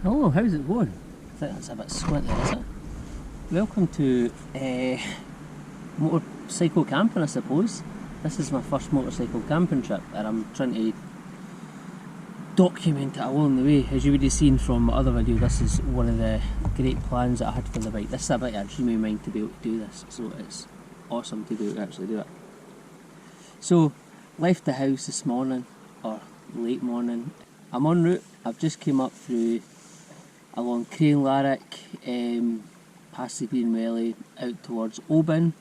Hello, how's it going? I think that's a bit squinty, is it? Welcome to motorcycle camping, I suppose. This is my first motorcycle camping trip and I'm trying to document it along the way. As you would have seen from my other video, this is one of the great plans that I had for the bike. This is a bit of a dream of mine to be able to do this, so it's awesome to be able to actually do it. So, left the house this morning, or late morning. I'm en route. I've just came up through along Craiglarrick, past the Green Welly, out towards Oban,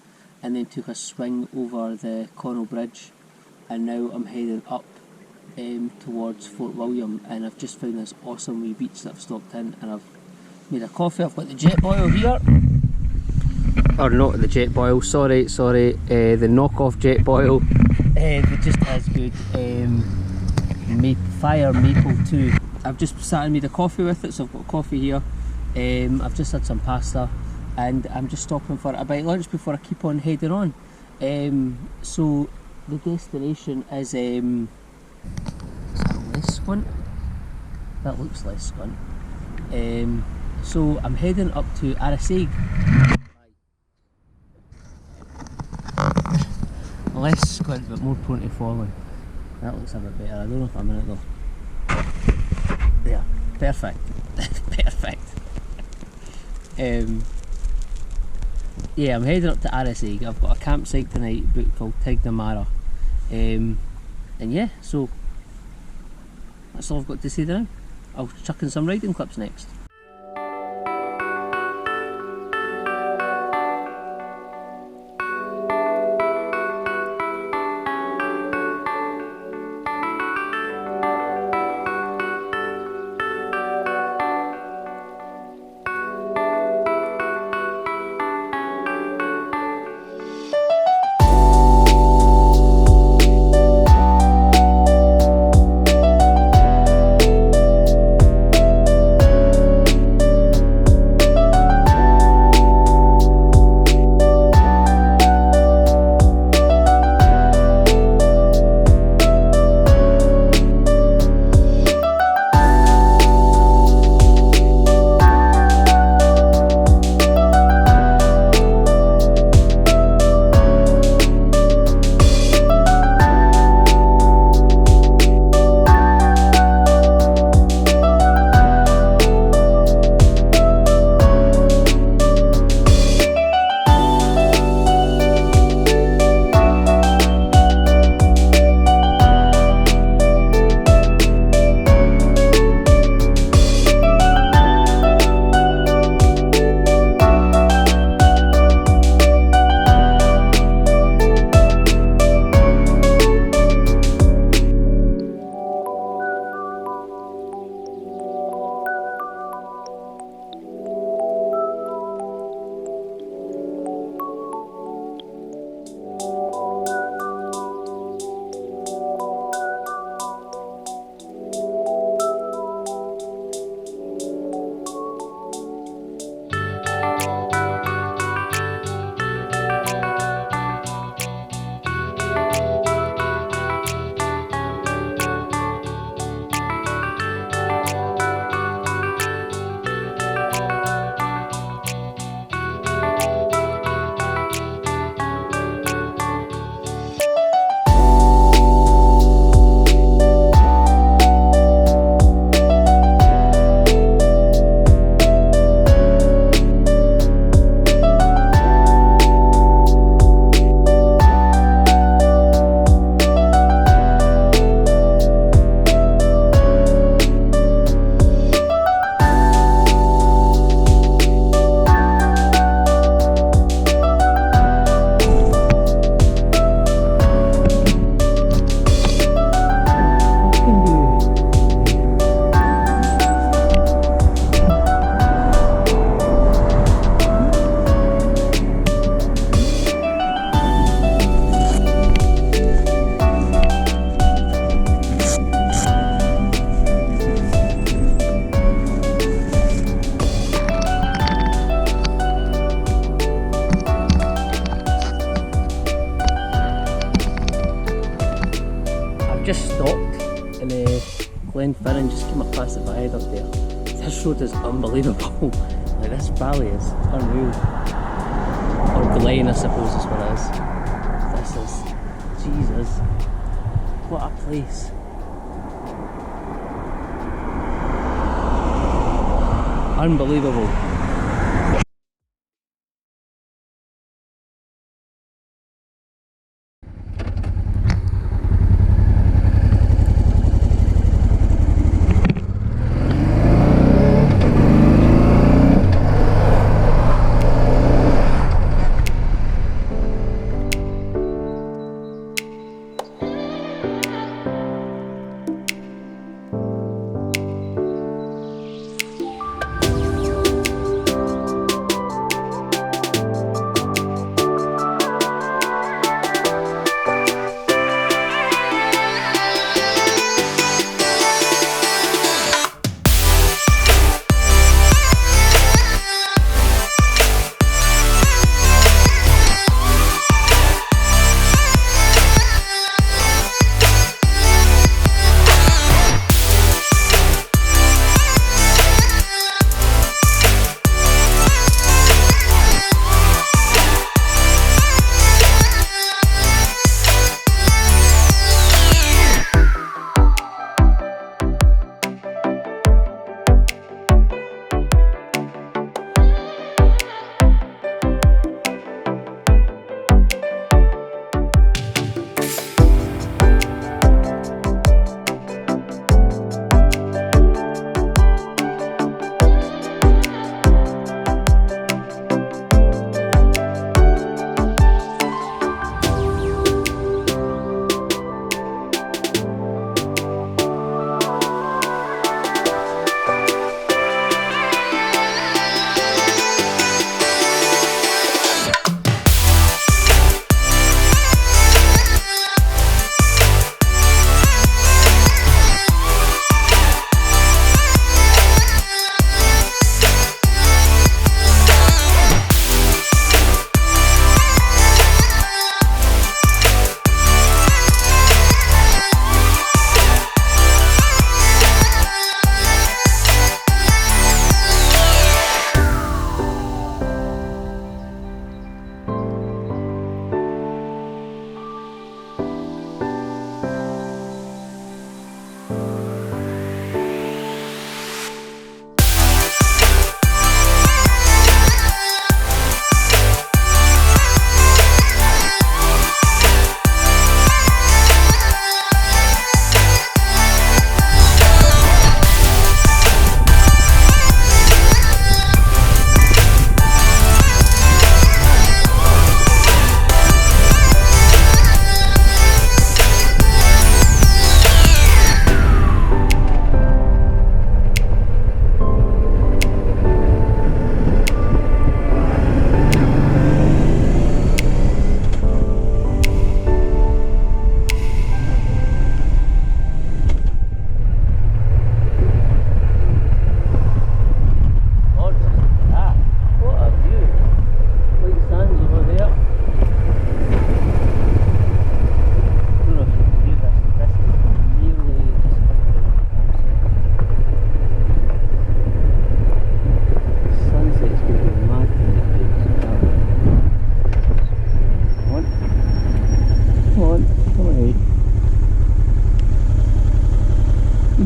and then took a swing over the Connell Bridge, and now I'm heading up towards Fort William, and I've just found this awesome wee beach that I've stopped in, and I've made a coffee. I've got the Jetboil here, or not the Jetboil, sorry, the knockoff Jetboil. They're just as good. Fire Maple 2. I've just sat and made a coffee with it, so I've got coffee here. I've just had some pasta and I'm just stopping for a bite lunch before I keep on heading on. So the destination is that less Squint? That looks less Squint. So I'm heading up to Arisaig. Less Squint but more prone to falling. That looks a bit better. I don't know if I'm in it though. There, perfect. Perfect. Yeah, I'm heading up to Arisaig. I've got a campsite tonight booked called Tignomara. And yeah, so that's all I've got to say now. I'll chuck in some riding clips next. Glenfinnan just came up past the viaduct there. This road is unbelievable. Like, this valley is unreal. Or Glen, I suppose is what it is. This is, Jesus, what a place. Unbelievable.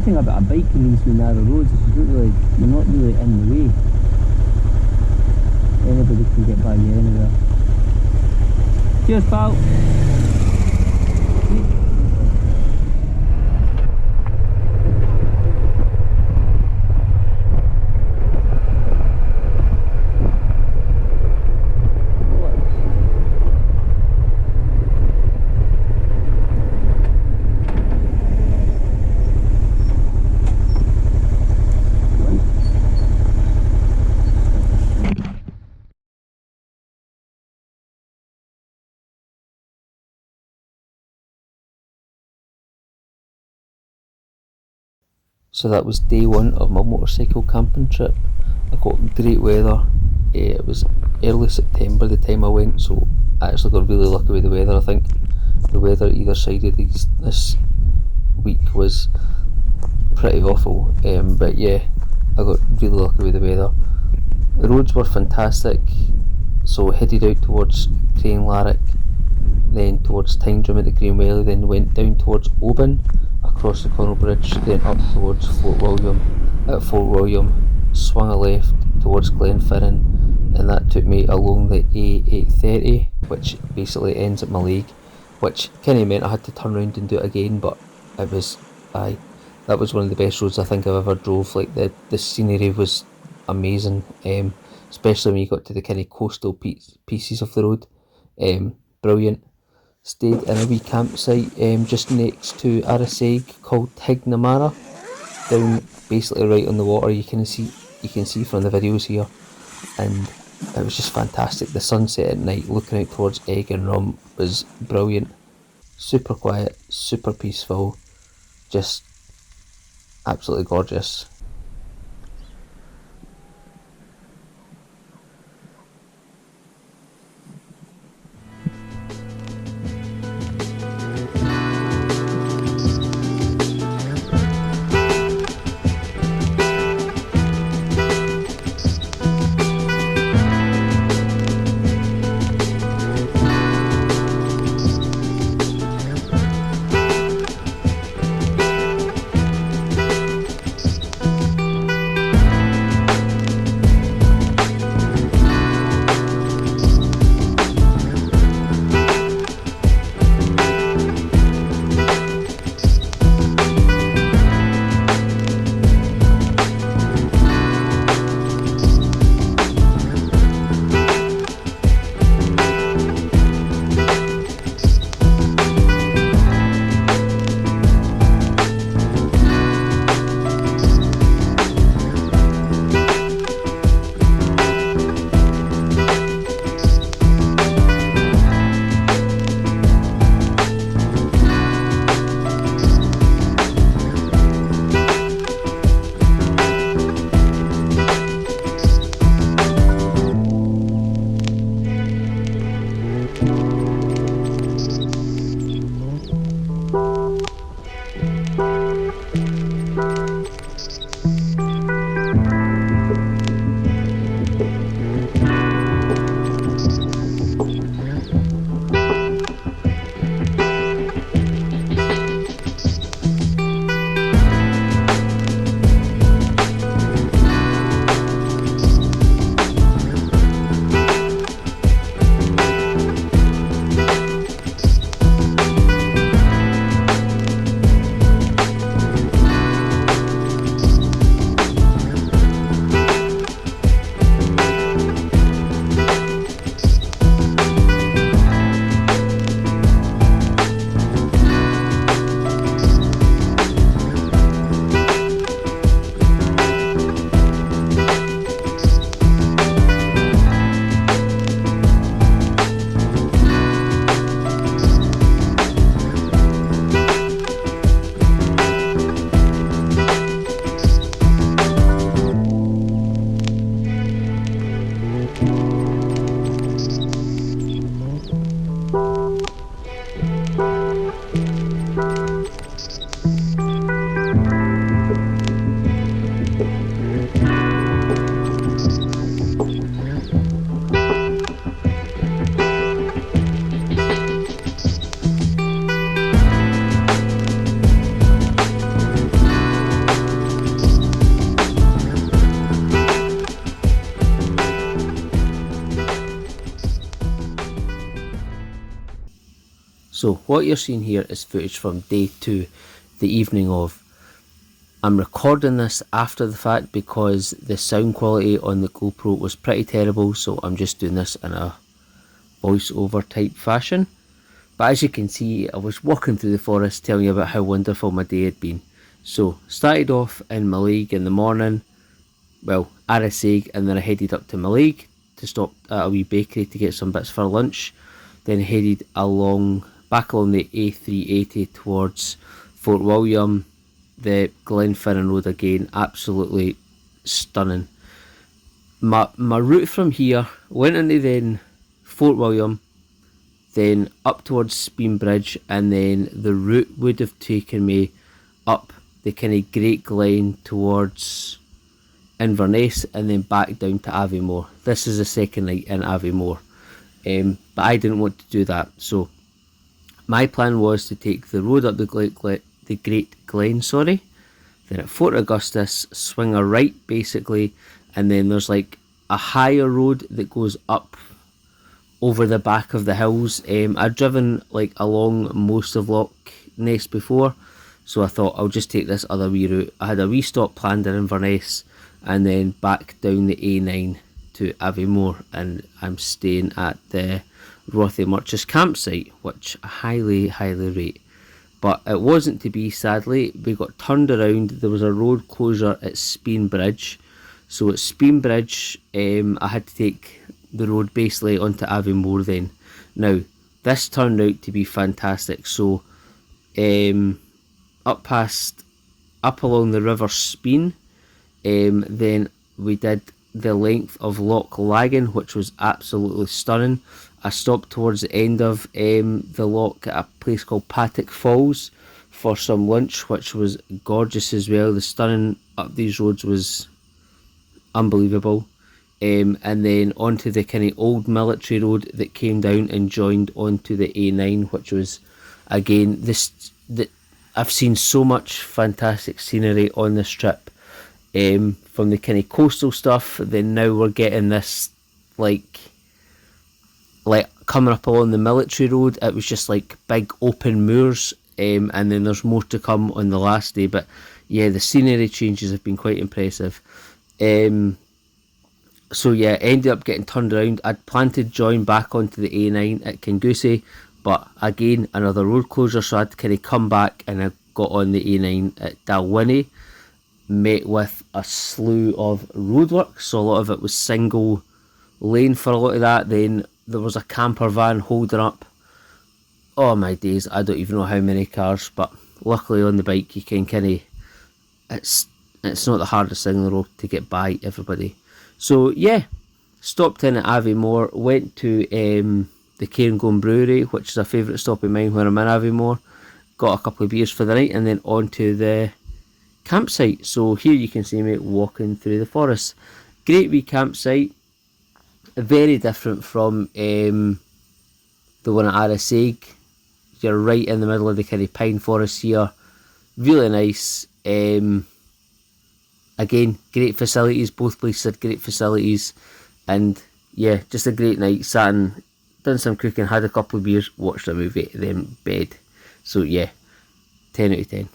Thing about a bike in these narrow roads is you're not really in the way. Anybody can get by you anywhere. Cheers, pal. So that was day one of my motorcycle camping trip. I got great weather. It was early September the time I went, so I actually got really lucky with the weather. I think the weather either side of this week was pretty awful, but yeah, I got really lucky with the weather. The roads were fantastic, so headed out towards Craiglarrick, then towards Tyndrum at the Greenwelly, then went down towards Oban, across the Connell Bridge, then up towards Fort William. At Fort William, swung a left towards Glenfinnan, and that took me along the A830, which basically ends at Mallaig, which kind of meant I had to turn around and do it again, but it was, that was one of the best roads I think I've ever drove. Like, the scenery was amazing, especially when you got to the kind of coastal pieces of the road. Brilliant. Stayed in a wee campsite just next to Arisaig called Tignamara, down basically right on the water. You can see from the videos here, and it was just fantastic. The sunset at night looking out towards Eigg and Rum was brilliant. Super quiet, super peaceful, just absolutely gorgeous. So what you're seeing here is footage from day 2, the evening of. I'm recording this after the fact because the sound quality on the GoPro was pretty terrible, so I'm just doing this in a voiceover type fashion. But as you can see, I was walking through the forest telling you about how wonderful my day had been. So started off in Mallaig in the morning, well, Arisaig, and then I headed up to Mallaig to stop at a wee bakery to get some bits for lunch. Then headed back along the A380 towards Fort William, the Glenfinnan Road again, absolutely stunning. My route from here went into then Fort William, then up towards Spean Bridge, and then the route would have taken me up the kind of Great Glen towards Inverness and then back down to Aviemore. This is the second night in Aviemore, but I didn't want to do that, so my plan was to take the road up the Great Glen, then at Fort Augustus swing a right basically, and then there's like a higher road that goes up over the back of the hills. I'd driven like along most of Loch Ness before, so I thought I'll just take this other wee route. I had a wee stop planned in Inverness and then back down the A9 to Aviemore, and I'm staying at the Rothiemurchus campsite, which I highly rate. But it wasn't to be, sadly. We got turned around. There was a road closure at Speen Bridge. So at Speen Bridge, I had to take the road basically onto Aviemore then. Now, this turned out to be fantastic. So, up along the River Speen, then we did the length of Loch Laggan, which was absolutely stunning. I stopped towards the end of the loch at a place called Patrick Falls for some lunch, which was gorgeous as well. The stunning up these roads was unbelievable. And then onto the kind of old military road that came down and joined onto the A9, which was, again, I've seen so much fantastic scenery on this trip. From the kind of coastal stuff, then now we're getting this like coming up along the military road. It was just like big open moors, and then there's more to come on the last day. But yeah, the scenery changes have been quite impressive. So yeah, ended up getting turned around. I'd planned to join back onto the A9 at Kingussie, but again another road closure, so I had to kind of come back, and I got on the A9 at Dalwhinnie. Met with a slew of roadworks, so a lot of it was single lane for a lot of that. Then there was a camper van holding up, oh my days, I don't even know how many cars, but luckily on the bike you can kind of, it's not the hardest thing in the road to get by everybody. So yeah, stopped in at Aviemore, went to the Cairngorm Brewery, which is a favourite stop of mine when I'm in Aviemore, got a couple of beers for the night, and then on to the campsite. So here you can see me walking through the forest. Great wee campsite, very different from the one at Arasaig. You're right in the middle of the kind of pine forest here, really nice. Again, great facilities, both places had great facilities, and yeah, just a great night. Sat and done some cooking, had a couple of beers, watched a movie, then bed. So yeah, 10 out of 10.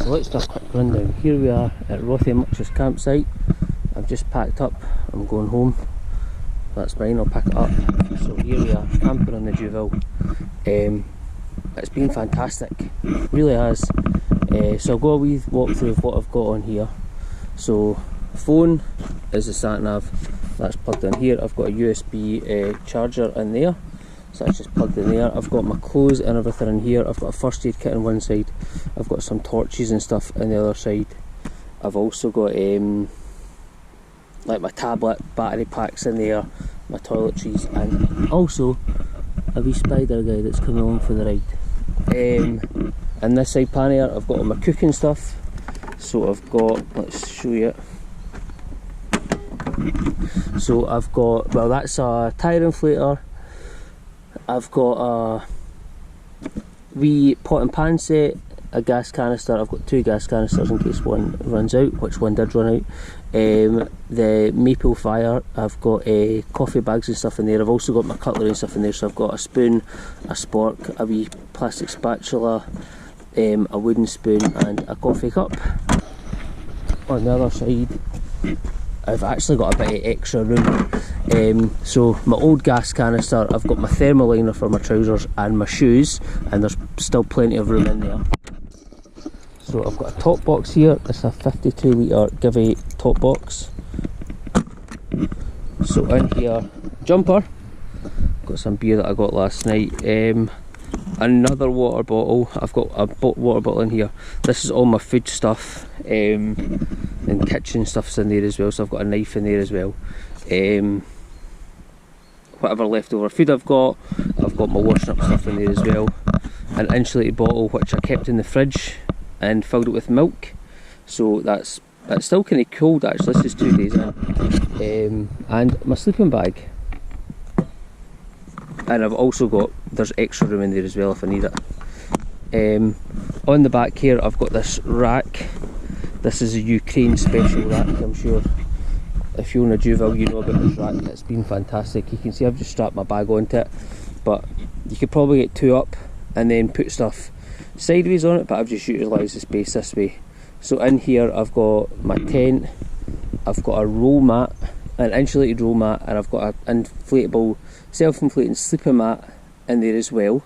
Let's do a quick rundown. Here we are at Rothiemurchus campsite. I've just packed up, I'm going home. That's fine, I'll pack it up. So here we are, camping on the Duville. It's been fantastic, really has. So I'll go a wee walk through of what I've got on here. So phone is the sat nav, that's plugged in here. I've got a USB charger in there, so that's just plugged in there. I've got my clothes and everything in here. I've got a first aid kit on one side, I've got some torches and stuff on the other side. I've also got like my tablet, battery packs in there, my toiletries, and also a wee spider guy that's coming along for the ride. And this side pan here, I've got all my cooking stuff. So I've got, let's show you it. So I've got, well, that's a tyre inflator. I've got a wee pot and pan set, a gas canister. I've got 2 gas canisters in case one runs out, which one did run out. The maple fire, I've got coffee bags and stuff in there. I've also got my cutlery and stuff in there, so I've got a spoon, a spork, a wee plastic spatula, a wooden spoon and a coffee cup. On the other side, I've actually got a bit of extra room. So my old gas canister, I've got my thermal liner for my trousers and my shoes, and there's still plenty of room in there. So I've got a top box here. It's a 52 litre Giveaway top box. So in here, jumper, got some beer that I got last night. Another water bottle. I've got a water bottle in here. This is all my food stuff, and kitchen stuff's in there as well, so I've got a knife in there as well. Whatever leftover food I've got my washing up stuff in there as well. An insulated bottle which I kept in the fridge and filled it with milk, so that's still kind of cold actually. This is 2 days in. And my sleeping bag. And I've also got, there's extra room in there as well if I need it. On the back here I've got this rack. This is a Ukraine special rack. I'm sure if you own a Duvel you know about this rack. It's been fantastic. You can see I've just strapped my bag onto it, but you could probably get 2 up and then put stuff sideways on it, but I've just utilised the space this way. So in here I've got my tent, I've got a roll mat, an insulated roll mat, and I've got an inflatable, self-inflating sleeping mat in there as well.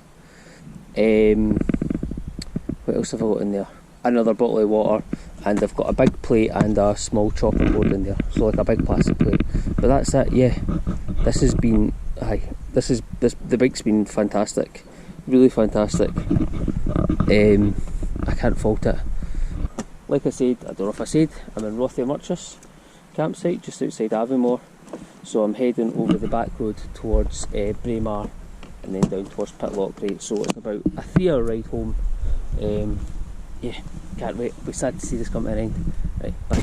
What else have I got in there? Another bottle of water, and I've got a big plate and a small chopping board in there, so like a big plastic plate. But that's it. Yeah, this has been, the bike's been fantastic, really fantastic. I can't fault it. Like I said, I don't know if I said, I'm in Rothier Murchis campsite just outside Aviemore, so I'm heading over the back road towards Braemar and then down towards Pitlochry, so it's about a 3-hour ride home. Yeah, can't wait. We're sad to see this come to an end. Right, bye.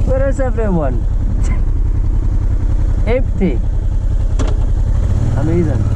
Where's everyone? Empty. Amazing.